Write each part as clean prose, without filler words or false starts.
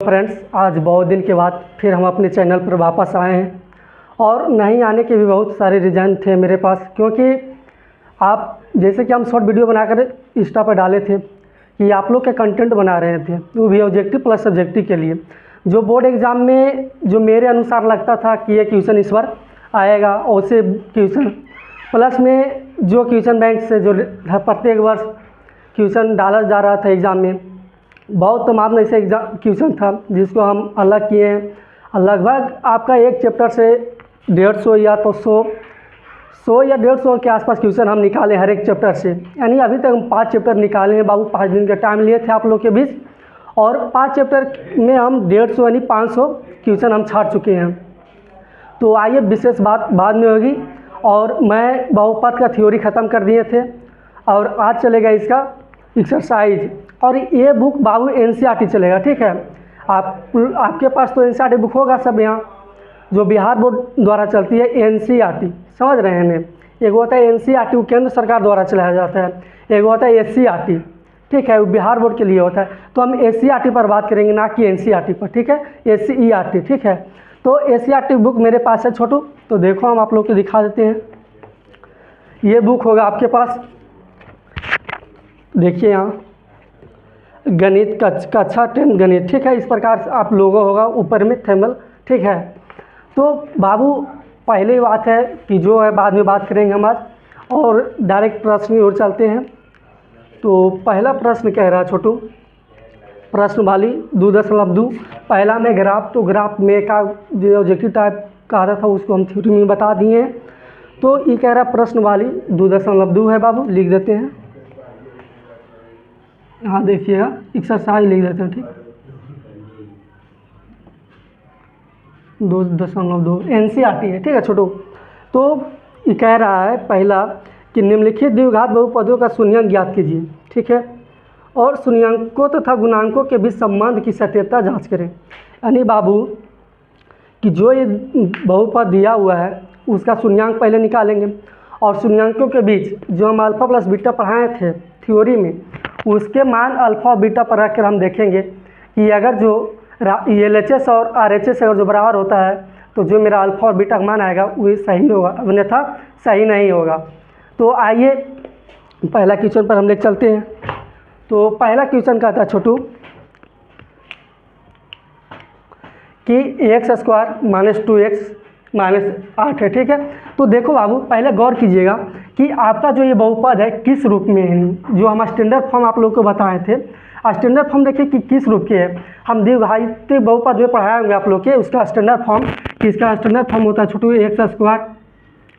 Friends, आज बहुत दिन के बाद फिर हम अपने चैनल पर वापस आए हैं और नहीं आने के भी बहुत सारे रीज़न थे मेरे पास, क्योंकि आप जैसे कि हम शॉर्ट वीडियो बनाकर इंस्टा पर डाले थे कि आप लोग के कंटेंट बना रहे थे, वो भी ऑब्जेक्टिव प्लस सब्जेक्टिव के लिए। जो बोर्ड एग्ज़ाम में जो मेरे अनुसार लगता था कि ये क्वेश्चन इस बार आएगा, और उसे क्वेश्चन प्लस में जो क्वेश्चन बैंक से जो प्रत्येक वर्ष क्वेश्चन डाला जा रहा था एग्ज़ाम में, बहुत तमाम ऐसे एग्ज़ाम क्वेश्चन था जिसको हम अलग किए हैं। लगभग आपका एक चैप्टर से 150 या तो 100 या 150 के आसपास क्वेश्चन हम निकाले हर एक चैप्टर से। यानी अभी तक हम 5 चैप्टर निकाले हैं बाबू। 5 दिन का टाइम लिए थे आप लोग के बीच, और 5 चैप्टर में हम 150 यानी 500 क्वेश्चन हम छाट चुके हैं। तो आइए, विशेष बात बाद में होगी। और मैं बहुपद का थ्योरी ख़त्म कर दिए थे और आज चलेगा इसका एक्सरसाइज। और ये बुक बाबू NCERT चलेगा, ठीक है। आपके पास तो NCERT बुक होगा सब, यहाँ जो बिहार बोर्ड द्वारा चलती है NCERT, समझ रहे हैं ने। एक होता है NCERT, वो केंद्र सरकार द्वारा चलाया जाता है। एक होता है SCERT, ठीक है, वो बिहार बोर्ड के लिए होता है। तो हम SCERT पर बात करेंगे, ना कि NCERT पर, ठीक है, SCERT, ठीक है। तो SCERT बुक मेरे पास है छोटू, तो देखो हम आप लोग को दिखा देते हैं। ये बुक होगा आपके पास, देखिए यहाँ गणित कक्षा 10 गणित, ठीक है। इस प्रकार से आप लोगो होगा ऊपर में थर्मल, ठीक है। तो बाबू पहले बात है कि जो है बाद में बात करेंगे हम आज, और डायरेक्ट प्रश्न की ओर चलते हैं। तो पहला प्रश्न कह रहा है छोटू, प्रश्न वाली 2.2 पहला में ग्राफ, तो ग्राफ में का जो ऑब्जेक्टिव टाइप का आ रहा था उसको हम थ्योरी में बता दिए हैं। तो ये कह रहा प्रश्न वाली 2.2 है बाबू, लिख देते हैं। हाँ देखिएगा, एक्सरसाइज लिख देते हैं, ठीक। 2.2 NCERT है, ठीक है छोटू। तो ये कह रहा है पहला कि निम्नलिखित द्विघात बहुपदों का शून्यांक ज्ञात कीजिए, ठीक है, और शून्यांकों तथा गुणांकों के बीच संबंध की सत्यता जांच करें। यानी बाबू कि जो ये बहुपद दिया हुआ है उसका शून्यांक पहले निकालेंगे, और शून्यांकों के बीच जो हम अल्फ़ा प्लस बीटा पढ़ाए थे थ्योरी में, उसके मान अल्फ़ा और बीटा पर रख कर हम देखेंगे कि अगर जो LHS और RHS अगर जो बराबर होता है तो जो मेरा अल्फ़ा और बीटा का मान आएगा वो सही होगा, अन्यथा सही नहीं होगा। तो आइए पहला क्वेश्चन पर हम ले चलते हैं। तो पहला क्वेश्चन कहता है छोटू कि x² - 2x - 8 है, ठीक है। तो देखो बाबू, पहले गौर कीजिएगा कि आपका जो ये बहुपद है किस रूप में है। जो हम स्टैंडर्ड फॉर्म आप लोग को बताए थे, स्टैंडर्ड फॉर्म देखिए कि किस रूप के है। हम द्विघात बहुपद में पढ़ाए होंगे आप लोग के, उसका स्टैंडर्ड फॉर्म, किसका स्टैंडर्ड फॉर्म होता है छोटू, x²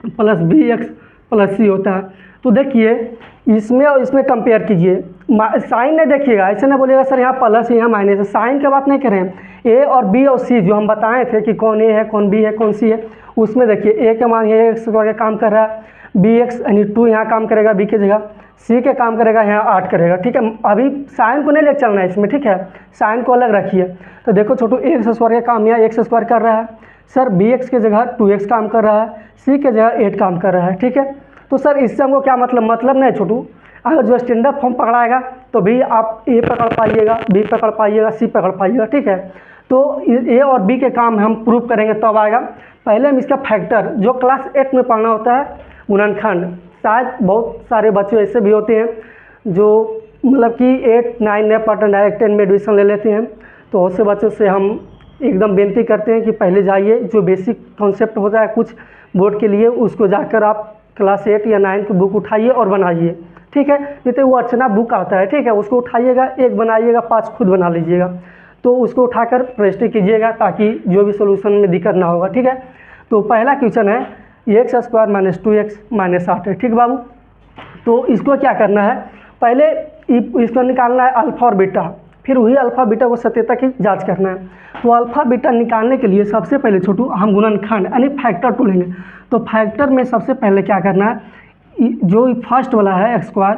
+ bx + c होता है। तो देखिए इसमें और इसमें कंपेयर कीजिए, साइन नहीं देखिएगा, ऐसे ना बोलिएगा सर यहाँ प्लस यहाँ माइनस है, साइन की बात नहीं करें। A और B और C जो हम बताए थे कि कौन A है, कौन B है, कौन C है, उसमें देखिए A के मान ये x का काम कर रहा है, bx यानी 2 यहाँ काम करेगा B की जगह, C के काम करेगा यहाँ 8 करेगा, ठीक है। अभी साइन को नहीं ले चलना है इसमें, ठीक है, साइन को अलग रखिए। तो देखो छोटू, x² का काम यहाँ x² कर रहा है, सर bx की जगह 2x काम कर रहा है, C की जगह 8 काम कर रहा है, ठीक है। तो सर इससे हमको क्या मतलब नहीं छोटू, अगर जो स्टैंडर्ड फॉर्म पकड़ाएगा तो भी आप A पकड़ पाइएगा, B पकड़ पाइएगा, C पकड़ पाइएगा, ठीक है। तो A और B के काम हम प्रूव करेंगे तब आएगा। पहले हम इसका फैक्टर जो क्लास 8 में पढ़ना होता है, गुणनखंड, शायद बहुत सारे बच्चे ऐसे भी होते हैं जो मतलब कि 8, 9 नहीं पढ़ते, डायरेक्ट 10 में एडमिशन ले लेते हैं। तो ऐसे बच्चों से हम एकदम विनती करते हैं कि पहले जाइए, जो बेसिक कॉन्सेप्ट होता है कुछ बोर्ड के लिए, उसको जाकर आप क्लास 8 या 9 की बुक उठाइए और बनाइए, ठीक है। नहीं तो वो अर्चना बुक आता है, ठीक है, उसको उठाइएगा, एक बनाइएगा, 5 खुद बना लीजिएगा। तो उसको उठाकर प्रैक्टिस कीजिएगा ताकि जो भी सोल्यूशन में दिक्कत ना होगा, ठीक है। तो पहला क्वेश्चन है x² - 2x - 8 है, ठीक बाबू। तो इसको क्या करना है, पहले इसको निकालना है अल्फ़ा और बीटा, फिर वही अल्फ़ा बीटा को सत्यता की जांच करना है। तो अल्फ़ा बीटा निकालने के लिए सबसे पहले छोटू हम गुणनखंड यानी फैक्टर टूलेंगे। तो फैक्टर में सबसे पहले क्या करना है, जो फर्स्ट वाला है x²,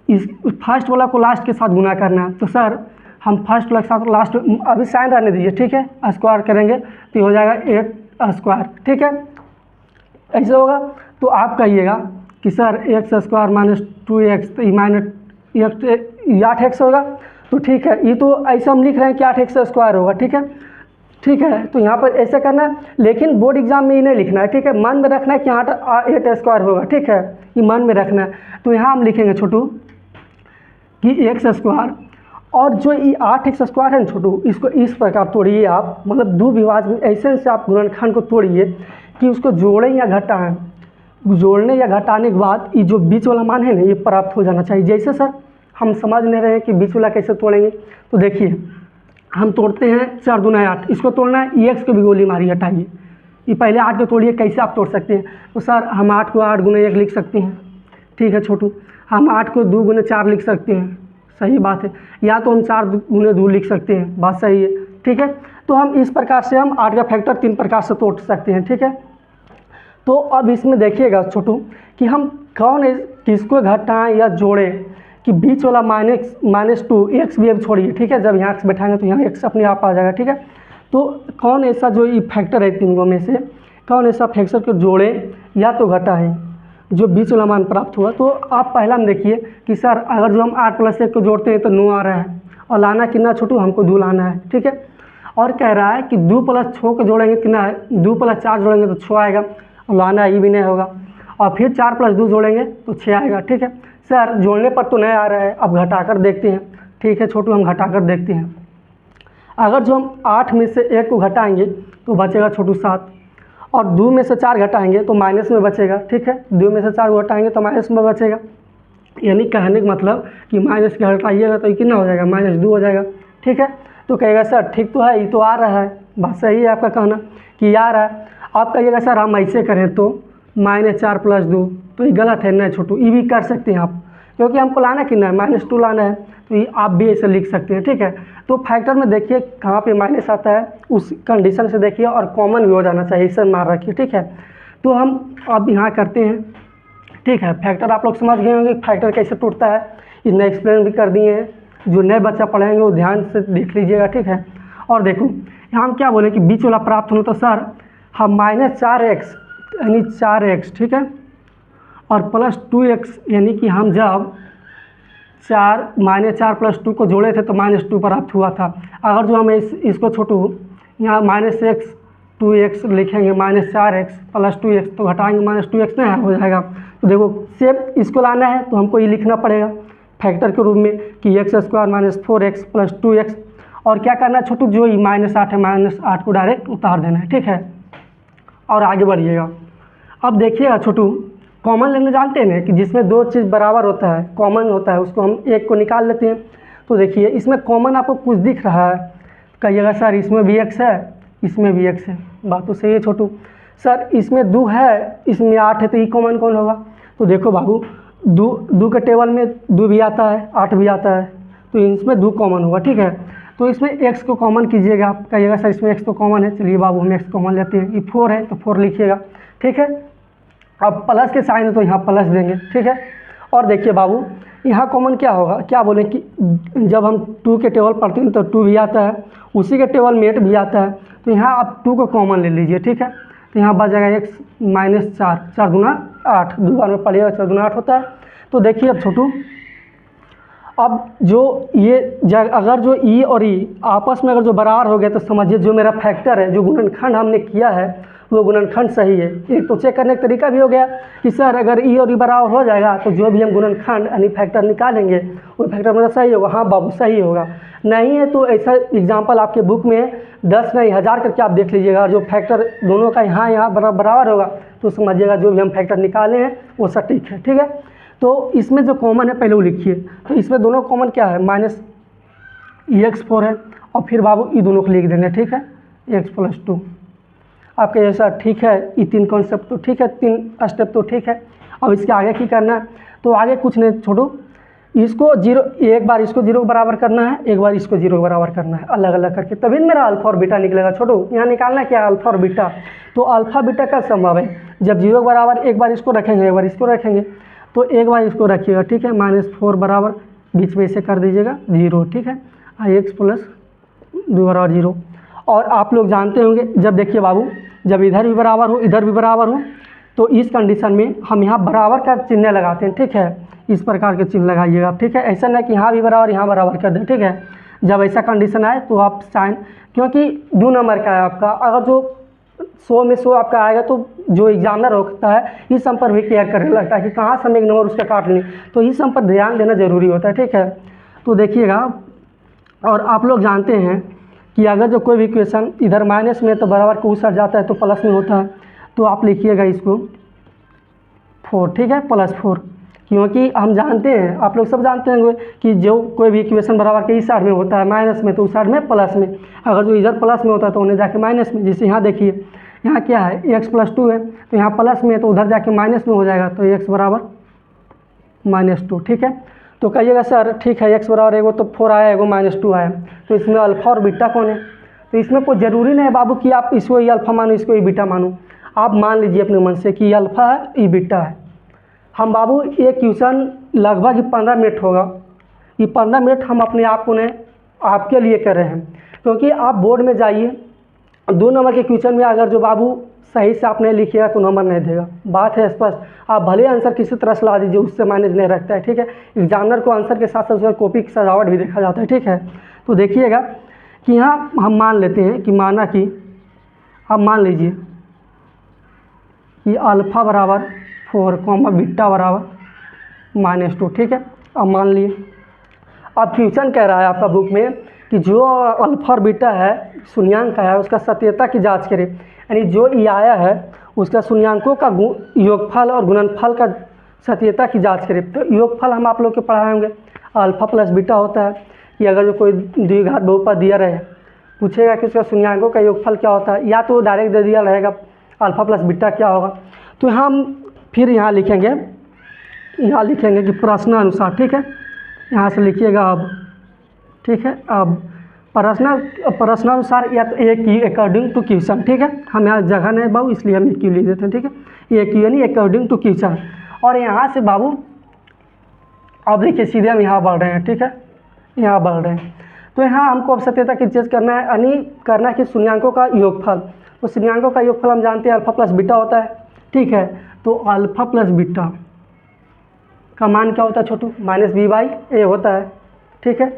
इस फर्स्ट वाला को लास्ट के साथ गुना करना है। तो सर हम फर्स्ट वाला के साथ लास्ट अभी साइन रहने दीजिए, ठीक है, स्क्वायर करेंगे तो हो जाएगा 8², ठीक है, ऐसे होगा। तो आप कहिएगा कि सर x² - 2x -8x होगा। तो ठीक है, ये तो ऐसा हम लिख रहे हैं कि 8x² होगा, ठीक है। ठीक है, तो यहाँ पर ऐसा करना है, लेकिन बोर्ड एग्जाम में ये नहीं लिखना है, ठीक है। मन में रखना है कि 8 होगा, ठीक है, ये मन में रखना है। तो यहाँ हम लिखेंगे छोटू कि x², और जो ये 8x² है ना छोटू, इसको इस प्रकार तोड़िए आप, मतलब दो विभाज में ऐसे से आप गुणनखंड को तोड़िए कि उसको जोड़ें या घटाएं। जोड़ने या घटाने के बाद ये जो बीच वाला मान है ना, ये प्राप्त हो जाना चाहिए। जैसे सर हम समझ नहीं रहे हैं कि बीच वाला कैसे तोड़ेंगे, तो देखिए हम तोड़ते हैं 4 दूना 8, इसको तोड़ना है, एक्स को भी गोली मारी हटाइए, ये पहले 8 को तोड़िए, कैसे आप तोड़ सकते हैं। तो सर हम 8 को 8 गुना 1 लिख सकते हैं, ठीक है छोटू। हम 8 को 2 गुना 4 लिख सकते हैं, सही बात है। या तो हम 4 गुना 2 लिख सकते हैं, बात सही है, ठीक है। तो हम इस प्रकार से हम 8 का फैक्टर 3 प्रकार से तोड़ सकते हैं, ठीक है। तो अब इसमें देखिएगा छोटू कि हम किसको घटाएं या जोड़ें, कि बीच वाला -2 एक्स भी अब छोड़िए, ठीक है। जब यहाँ एक्स बैठाएंगे तो यहाँ एक्स अपने आप आ जाएगा, ठीक है। तो कौन ऐसा जो ये फैक्टर है तीनों में से, कौन ऐसा फैक्टर को जोड़ें या तो घटाएं जो बीच वाला मान प्राप्त हुआ। तो आप पहला में देखिए कि सर अगर जो हम 8 + 1 को जोड़ते हैं तो 9 आ रहा है, और लाना कितना छोटू, हमको 2 लाना है, ठीक है। और कह रहा है कि 2 + 6 को जोड़ेंगे कितना है, 2 + 4 जोड़ेंगे तो 6 आएगा, और लाना ये भी नहीं होगा। और फिर 4 + 2 जोड़ेंगे तो 6 आएगा, ठीक है। सर जोड़ने पर तो नहीं आ रहा है, अब घटाकर देखते हैं, ठीक है छोटू, हम घटाकर देखते हैं। अगर जो हम 8 में से 1 को घटाएंगे तो बचेगा छोटू 7, और 2 में से 4 घटाएंगे तो माइनस में बचेगा, ठीक है। 2 में से 4 को घटाएंगे तो माइनस में बचेगा, यानी कहने का मतलब कि माइनस के घटाइएगा तो ये कितना हो जाएगा, -2 हो जाएगा, ठीक है। तो कहेगा सर ठीक तो है, ये तो आ रहा है, बात सही है आपका कहना कि आ रहा है। आप कहिएगा सर हम ऐसे करें तो -4 + 2, तो ये गलत है, नहीं छोटू, ये भी कर सकते हैं आप, क्योंकि हमको लाना कितना है, -2 लाना है, तो ये आप भी ऐसे लिख सकते हैं, ठीक है। तो फैक्टर में देखिए कहाँ पे माइनस आता है, उस कंडीशन से देखिए, और कॉमन भी हो जाना चाहिए, इसे मार रखिए, ठीक है। तो हम अब यहाँ करते हैं, ठीक है। फैक्टर आप लोग समझ गए होंगे फैक्टर कैसे टूटता है, इसने एक्सप्लेन भी कर दिए हैं। जो नए बच्चा पढ़ेंगे वो ध्यान से देख लीजिएगा, ठीक है। और देखो यहाँ हम क्या बोले कि बीच वाला प्राप्त होना, तो सर हम -4x यानी 4x, ठीक है, और +2x यानी कि हम जब -4 + 2 को जोड़े थे तो -2 प्राप्त हुआ था। अगर जो हम इसको छोटू यहाँ -x 2x लिखेंगे, -4x + 2x, तो घटाएंगे -2x नहीं हो जाएगा। तो देखो सेम इसको लाना है तो हमको ये लिखना पड़ेगा फैक्टर के रूप में कि x² - 4x + 2x, और क्या करना है छोटू, जो ये -8 है, -8 को डायरेक्ट उतार देना है, ठीक है। और आगे बढ़िएगा। अब देखिएगा छोटू, कॉमन लेने जानते हैं ना कि जिसमें दो चीज़ बराबर होता है, कॉमन होता है, उसको हम एक को निकाल लेते हैं। तो देखिए इसमें कॉमन आपको कुछ दिख रहा है, कहिएगा सर इसमें भी x है, इसमें भी x है, बात तो सही है छोटू। सर इसमें 2 है, इसमें 8 है, तो ये कॉमन कौन होगा। तो देखो बाबू, 2 के टेबल में 2 भी आता है, 8 भी आता है, तो इसमें 2 कॉमन होगा, ठीक है। तो इसमें x को कॉमन कीजिएगा, आप कहिएगा सर इसमें x तो कॉमन है, चलिए बाबू हम x कॉमन लेते हैं। ये 4 है तो 4 लिखिएगा, ठीक है। अब प्लस के साइन है तो यहाँ प्लस देंगे, ठीक है। और देखिए बाबू यहाँ कॉमन क्या होगा, क्या बोले कि जब हम 2 के टेबल पढ़ते हैं तो 2 भी आता है, उसी के टेबल में 8 भी आता है, तो यहाँ आप 2 को कॉमन ले लीजिए, ठीक है। तो यहाँ बच जाएगा x -4, 4 दूना 8, 2 बार में पढ़िएगा, 4 दूना 8 होता है। तो देखिए अब छोटू, अब जो ये अगर जो ई और ई आपस में अगर जो बराबर हो गया तो समझिए जो मेरा फैक्टर है, जो गुणनखंड हमने किया है वो गुणनखंड सही है। एक तो चेक करने का तरीका भी हो गया कि सर अगर ई और ई बराबर हो जाएगा तो जो भी हम गुणनखंड यानी फैक्टर निकालेंगे वो फैक्टर मतलब सही होगा। हाँ बाबू सही होगा, नहीं है तो ऐसा एग्जाम्पल आपके बुक में 10 नहीं 1000 करके आप देख लीजिएगा। जो फैक्टर दोनों का यहाँ बराबर होगा तो समझिएगा जो भी हम फैक्टर निकाले हैं वो सटीक है, ठीक है। तो इसमें जो कॉमन है पहले वो लिखिए। तो इसमें दोनों कॉमन क्या है, -x4 है, और फिर बाबू ये दोनों को लिख देंगे, ठीक है, x + 2। आपके जैसा ठीक है, ये 3 कॉन्सेप्ट तो ठीक है, 3 स्टेप तो ठीक है। अब इसके आगे की करना है, तो आगे कुछ नहीं छोड़ो, इसको 0 एक बार इसको 0 के बराबर करना है, एक बार इसको 0 के बराबर करना है, अलग अलग करके, तभी मेरा अल्फा और बीटा निकलेगा। छोटो यहाँ निकालना क्या है, अल्फा और बीटा। तो अल्फा बीटा का संभव है जब 0 के बराबर एक बार इसको रखेंगे, एक बार इसको रखेंगे, तो एक बार इसको रखिएगा, ठीक है, -4 बराबर बीच में इसे कर दीजिएगा 0, ठीक है, x + 2 बराबर 0। और आप लोग जानते होंगे जब देखिए बाबू, जब इधर भी बराबर हो इधर भी बराबर हो तो इस कंडीशन में हम यहाँ बराबर का चिन्ह लगाते हैं, ठीक है। इस प्रकार के चिन्ह लगाइएगा, ठीक है। ऐसा नहीं कि यहाँ भी बराबर यहाँ बराबर कर दें, ठीक है। जब ऐसा कंडीशन आए तो आप साइन, क्योंकि 2 नंबर का है आपका, अगर जो 100 में 100 आपका आएगा तो जो एग्जामिनर होता है इस सब पर भी केयर करने लगता है कि कहाँ से हम एक नंबर उसका काट लें, तो इस सब पर ध्यान देना ज़रूरी होता है, ठीक है। तो देखिएगा, और आप लोग जानते हैं कि अगर जो कोई भी क्वेश्चन इधर माइनस में तो बराबर को उस साइड जाता है तो प्लस में होता है, तो आप लिखिएगा इसको 4, ठीक है, +4, क्योंकि हम जानते हैं, आप लोग सब जानते होंगे कि जो कोई भी इक्वेशन बराबर के इस साइड में होता है माइनस में तो उस साइड में प्लस में, अगर जो इधर प्लस में होता है तो उन्हें जाके माइनस में। जैसे यहाँ देखिए, यहाँ क्या है, x + 2 है, तो यहाँ प्लस में है तो उधर जाके माइनस में हो जाएगा, तो x बराबर -2, ठीक है। तो कहिएगा सर ठीक है, x बराबर एगो तो 4 आया, एगो -2 आया, तो इसमें अल्फ़ा और बीटा कौन है? तो इसमें कोई ज़रूरी नहीं है बाबू कि आप इसको ही अल्फ़ा मानो इसको ही बीटा मानो, आप मान लीजिए अपने मन से कि ये अल्फ़ा है ये बीटा है। हम बाबू ये क्वेश्चन लगभग 15 मिनट होगा, ये 15 मिनट हम अपने आप को ने आपके लिए कर रहे हैं, क्योंकि आप बोर्ड में जाइए 2 नंबर के क्वेश्चन में अगर जो बाबू सही से आप नहीं लिखिएगा तो नंबर नहीं देगा, बात है स्पष्ट। आप भले आंसर किसी तरह से ला दीजिए, उससे माइनस नहीं रखता है, ठीक है। एग्जामिनर को आंसर के साथ साथ उसमें कॉपी की सजावट भी देखा जाता है, ठीक है। तो देखिएगा कि यहाँ हम मान लेते हैं कि माना कि अब मान लीजिए कि अल्फ़ा बराबर 4, बीटा बराबर -2, ठीक है। अब मान लिए, अब क्वेश्चन कह रहा है आपका बुक में कि जो अल्फ़ा और बीटा है शून्यांक का है उसका सत्यता की जांच करें, यानी जो ये आया है उसका शून्यांकों का योगफल और गुणनफल का सत्यता की जांच करें। तो योगफल हम आप लोग को पढ़ाए होंगे, अल्फ़ा + बीटा होता है कि अगर जो कोई द्विघात बहुपद दिया रहे, पूछेगा कि उसका शून्यांकों का योगफल क्या होता है, या तो डायरेक्ट दे दिया रहेगा अल्फ़ा + बीटा क्या होगा। तो हम फिर यहाँ लिखेंगे कि प्रश्नानुसार, ठीक है, यहाँ से लिखिएगा अब, ठीक है। अब प्रश्नानुसार या तो अकॉर्डिंग टू क्वेश्चन, ठीक है, हम यहाँ जगह नहीं बाबू इसलिए हम क्यू लिख देते हैं, ठीक है। यानी अकॉर्डिंग टू क्वेश्चन, और यहाँ से बाबू अब देखिए सीधे हम यहाँ बढ़ रहे हैं, ठीक है, यहाँ बढ़ रहे हैं। तो यहाँ हमको अब सत्यता की चीज़ करना है, यानी करना है कि शून्यांकों का योगफल। तो शून्यांकों का योगफल हम जानते हैं अल्फ़ा + बीटा होता है, ठीक है। तो अल्फ़ा + बीटा का मान क्या होता है छोटू? -b/a होता है, ठीक है।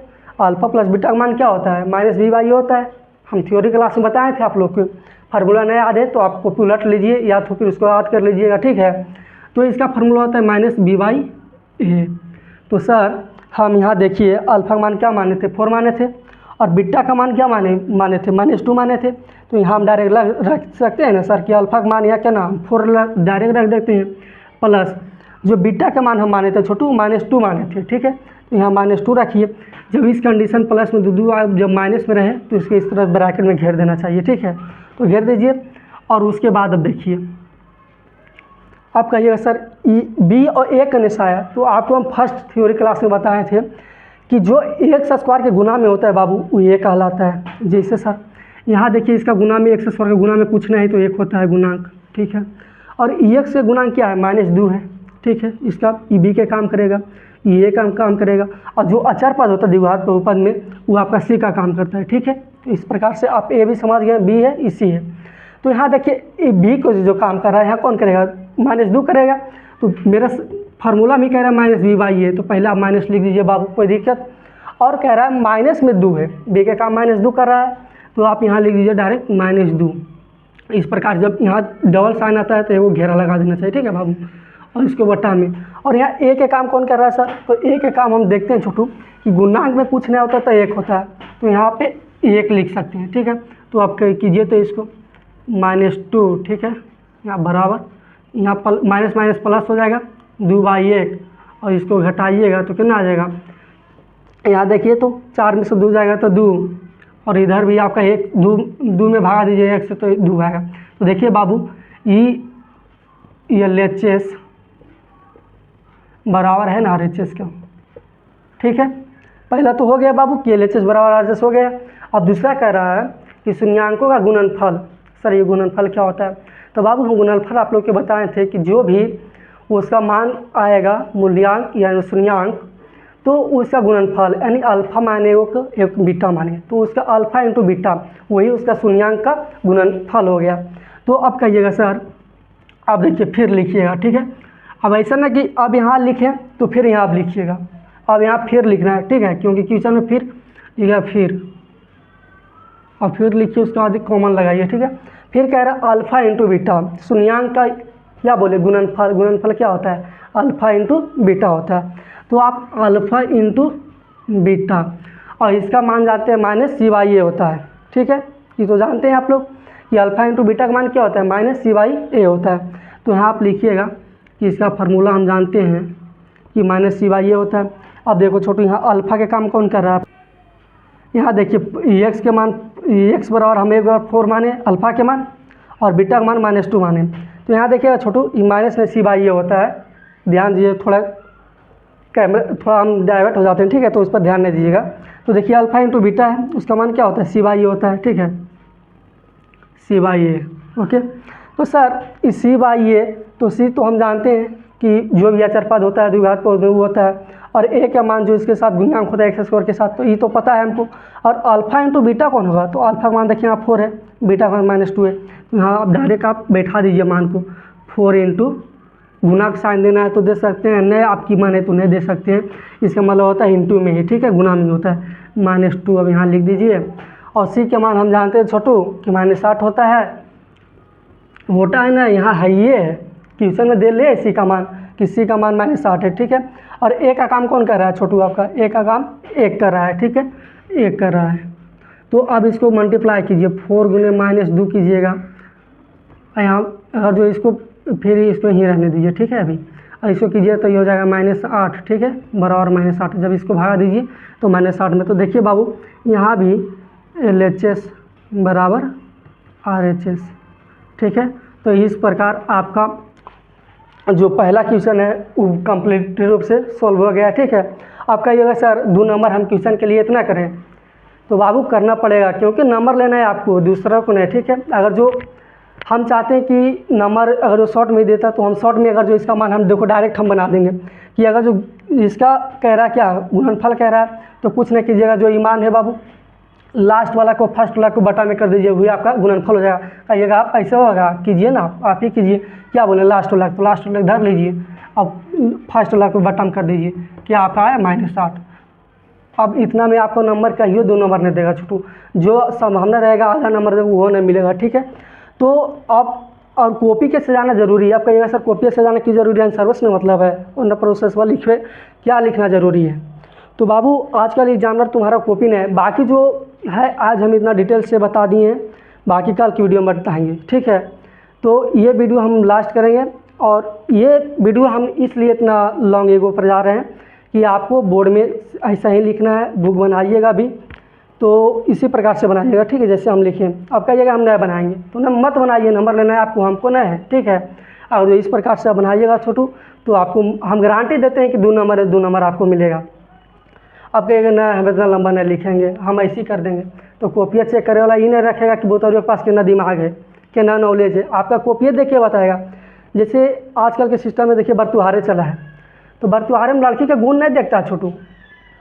अल्फ़ा + बीटा का मान क्या होता है? -b/a होता है। हम थ्योरी क्लास में बताए थे आप लोग को, फार्मूला नहीं याद है तो आप कॉपी उलट लीजिए या तो फिर उसको याद कर लीजिएगा, ठीक है। तो इसका फार्मूला होता है -b/a। तो सर हम यहाँ देखिए अल्फ़ा का मान क्या माने थे? 4 माने थे, और बीटा का मान क्या माने थे? -2 माने थे। तो यहाँ हम डायरेक्ट रख सकते हैं ना सर कि अल्फ़ा का मान यहाँ क्या नाम 4 डायरेक्ट रख देते हैं, प्लस जो बीटा का मान हम माने थे छोटू -2 माने थे, ठीक है। तो यहाँ -2 रखिए। जब इस कंडीशन प्लस में दो जब माइनस में रहे तो इसके इस तरह ब्रैकेट में घेर देना चाहिए, ठीक है। तो घेर दीजिए, और उसके बाद अब देखिए, अब कहिएगा सर b और a का निशा आया, तो आपको हम फर्स्ट थ्योरी क्लास में बताए थे कि जो x² के गुना में होता है बाबू वो a कहलाता है। जैसे सर यहाँ देखिए इसका गुना में x² के गुना में कुछ नहीं तो 1 होता है गुणांक, ठीक है। और x के गुणांक क्या है? -2 है, ठीक है। इसका b के काम करेगा, ये का काम करेगा, और जो अचर पद होता है द्विघात बहुपद में वो आपका c का काम करता है, ठीक है। तो इस प्रकार से आप a भी समझ गए, b है इसी है। तो यहाँ देखिए b को जो काम कर रहा है यहाँ कौन करेगा? -2 करेगा। तो मेरा फार्मूला भी कह रहा है -b/a, तो पहले आप माइनस लिख दीजिए बाबू, कोई दिक्कत। और कह रहा है -2 है, b का काम -2 कर रहा है, तो आप यहाँ लिख दीजिए डायरेक्ट -2। इस प्रकार जब यहाँ डबल साइन आता है तो वो घेरा लगा देना चाहिए, ठीक है बाबू, और इसको बटा में। और यहाँ a के काम कौन कर रहा है सर? तो a के काम हम देखते हैं छोटू कि गुणांक में कुछ नहीं होता तो 1 होता है, तो यहाँ पे 1 लिख सकते हैं, ठीक है। तो आप कीजिए तो इसको -2, ठीक है, यहाँ बराबर, यहाँ माइनस माइनस प्लस हो जाएगा 2/1, और इसको घटाइएगा तो कितना आ जाएगा? यहाँ देखिए तो 4 में से 2 जाएगा तो 2, और इधर भी आपका 1 2 में भागा दीजिए 1 से तो 2 आएगा। तो देखिए बाबू LHS बराबर है ना RHS का, ठीक है। पहला तो हो गया बाबू कि LHS बराबर RHS हो गया। अब दूसरा कह रहा है कि शून्यांकों का गुणनफल। सर ये गुणनफल क्या होता है? तो बाबू हम गुणनफल आप लोग के बताए थे कि जो भी उसका मान आएगा मूल्यांक या शून्यांक, तो उसका गुणनफल यानी अल्फ़ा माने एक बीटा माने, तो उसका अल्फ़ा इंटू बीटा वही उसका शून्यांक का गुणनफल हो गया। तो अब कहिएगा सर, अब देखिए फिर लिखिएगा, ठीक है। अब ऐसा ना कि अब यहाँ लिखें तो फिर यहाँ आप लिखिएगा, अब यहाँ फिर लिखना है, ठीक है, क्योंकि क्वेश्चन में फिर लिखा फिर, और फिर लिखिए, उसके बाद कॉमन लगाइए, ठीक है। फिर कह रहा है अल्फ़ा इंटू बीटा, शून्यांक का क्या बोले गुणनफल, गुणनफल क्या होता है अल्फ़ा इंटू बीटा होता है। तो आप अल्फ़ा इंटू बीटा, और इसका मान जानते हैं -c/a होता है, ठीक है, ये तो जानते हैं आप लोग कि अल्फ़ा इंटू बीटा का मान क्या होता है -c/a होता है। तो यहाँ आप लिखिएगा कि इसका फार्मूला हम जानते हैं कि -c/a होता है। अब देखो छोटू, यहाँ अल्फ़ा के काम कौन कर रहा है, यहाँ देखिए एक्स के मान, एक्स बराबर हम 1/4 माने अल्फ़ा के मान, और बीटा का मान -2 माने। तो यहाँ देखिएगा छोटू, माइनस में c/a होता है, ध्यान दीजिए, थोड़ा कैमरा थोड़ा हम डाइवर्ट हो जाते हैं, ठीक है, तो उस पर ध्यान नहीं दीजिएगा। तो देखिए अल्फ़ा इंटू बीटा है, उसका मान क्या होता है c/a होता है, ठीक है, c/a। ओके, तो सर इस c/a, तो c तो हम जानते हैं कि जो भी अचर पद होता है द्विघात पद वो होता है, और a का मान जो इसके साथ गुण्यांक होता है x² के साथ, तो ये तो पता है हमको। और अल्फ़ा इंटू बीटा कौन होगा, तो अल्फ़ा का मान देखिए यहाँ 4 है, बीटा का मान -2 है। तो यहाँ आप डायरेक्ट आप बैठा दीजिए मान को, 4 इंटू, गुना का साइन देना है तो दे सकते हैं, नहीं आपकी मन है तो नहीं दे सकते हैं, इसका मतलब होता है इंटू में ही, ठीक है, गुना में होता है -2। अब यहाँ लिख दीजिए, और c का मान हम जानते हैं छोटू कि -8 होता है ना, यहाँ है ये है, क्वेश्चन में दे ले c का मान कि c का मान -8 है, ठीक है। और a का काम कौन कर रहा है छोटू, आपका a का काम 1 कर रहा है, ठीक है, 1 कर रहा है। तो अब इसको मल्टीप्लाई कीजिए, 4 गुने -2 कीजिएगा, यहाँ अगर जो इसको फिर इसको ही रहने दीजिए, ठीक है, अभी और इसको कीजिए तो ये हो जाएगा -8, ठीक है, बराबर -8। जब इसको भागा दीजिए तो -8 में, तो देखिए बाबू यहाँ भी LHS बराबर RHS, ठीक है। तो इस प्रकार आपका जो पहला क्वेश्चन है वो कंप्लीट रूप से सॉल्व हो गया, ठीक है। आप कहिएगा सर 2 नंबर हम क्वेश्चन के लिए इतना करें, तो बाबू करना पड़ेगा, क्योंकि नंबर लेना है आपको, दूसरा को नहीं, ठीक है। अगर जो हम चाहते हैं कि नंबर अगर जो शॉर्ट में देता तो हम शॉर्ट में अगर जो इसका मान हम देखो डायरेक्ट हम बना देंगे कि अगर जो इसका कह रहा है क्या गुणनफल कह रहा है, तो कुछ नहीं कीजिएगा, जो ईमान है बाबू लास्ट वाला को फर्स्ट वाला को बटा में कर दीजिए, वही आपका गुणनफल हो जाएगा। कहिएगा आप ऐसे होगा, कीजिए ना, आप ही कीजिए, क्या बोले लास्ट वाला, तो लास्ट वाला धर लीजिए, अब फर्स्ट वाला को बटा में कर दीजिए, क्या आपका है -8। अब इतना में आपको नंबर कहिए 2 नंबर नहीं देगा छोटू, जो संभावना रहेगा आधा नंबर वो नहीं मिलेगा, ठीक है। तो अब और कॉपी के सजाना जरूरी है, आप कहिएगा सर कॉपी से सजाना की जरूरी है, सर्विस में मतलब है और न प्रोसेस वाला लिखे क्या लिखना ज़रूरी है। तो बाबू आजकल एग्जामिनर तुम्हारा कॉपी नहीं है, बाकी जो है आज हम इतना डिटेल से बता दिए हैं, बाकी कल की वीडियो में बताएंगे, ठीक है। तो ये वीडियो हम लास्ट करेंगे, और ये वीडियो हम इसलिए इतना लॉन्ग एगो पर जा रहे हैं कि आपको बोर्ड में ऐसा ही लिखना है, बुक बनाइएगा भी तो इसी प्रकार से बनाइएगा, ठीक है, जैसे हम लिखें। अब कहिएगा हम नए बनाएंगे, तो ना मत बनाइए, नंबर लेना है आपको, हमको नहीं है, ठीक है। और इस प्रकार से बनाइएगा छोटू, तो आपको हम गारंटी देते हैं कि 2 नंबर है, 2 नंबर आपको मिलेगा। अब कहिएगा ना हम इतना लंबा नहीं लिखेंगे, हम ऐसे ही कर देंगे, तो कॉपिया चेक करे वाला ये नहीं रखेगा कि बोतरियों के पास कितना दिमाग है, कितना नॉलेज है, आपका कॉपिया देख के बताएगा। जैसे आजकल के सिस्टम में देखिए बरतुहारे चला है, तो बरतुहारे में लड़की का गुण नहीं देखता छोटू,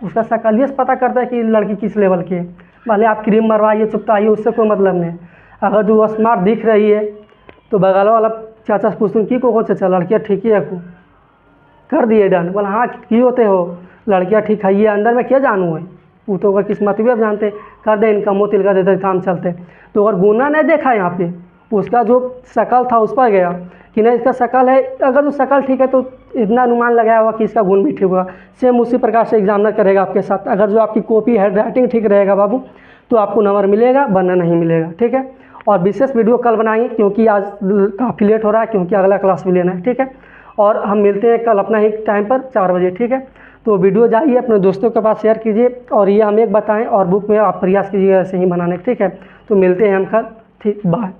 उसका शकलिए से पता करता है कि लड़की किस लेवल की है। भले आप क्रीम मरवाइए चुपताइए, उससे कोई मतलब नहीं। अगर जो स्मार्ट दिख रही है तो बगल वाला चाचा से पूछते कि को चाचा लड़कियाँ ठीक ही है को कर दिए डन, बोला हाँ की होते हो लड़कियाँ ठीक है, ये अंदर में क्या जानू है, वो तो अगर किस्मत भी अब जानते कर दे, इनका मुँह तिलका देते काम चलते। तो अगर गुना नहीं देखा यहाँ पे, उसका जो शकल था उस पर गया कि नहीं इसका शकल है, अगर जो शकल ठीक है तो इतना अनुमान लगाया हुआ कि इसका गुण भी ठीक होगा। सेम उसी प्रकार से एग्जामिनर करेगा आपके साथ। अगर जो आपकी कॉपी हैंड राइटिंग ठीक रहेगा बाबू, तो आपको नंबर मिलेगा, वरना नहीं मिलेगा, ठीक है। और विशेष वीडियो कल बनाएंगे, क्योंकि आज काफ़ी लेट हो रहा है, क्योंकि अगला क्लास भी लेना है, ठीक है। और हम मिलते हैं कल अपना ही टाइम पर 4 बजे, ठीक है। तो वीडियो जाइए अपने दोस्तों के पास शेयर कीजिए, और ये हम एक बताएँ और बुक में आप प्रयास कीजिए ऐसे ही बनाने, ठीक है। तो मिलते हैं हम कल, ठीक, बाय।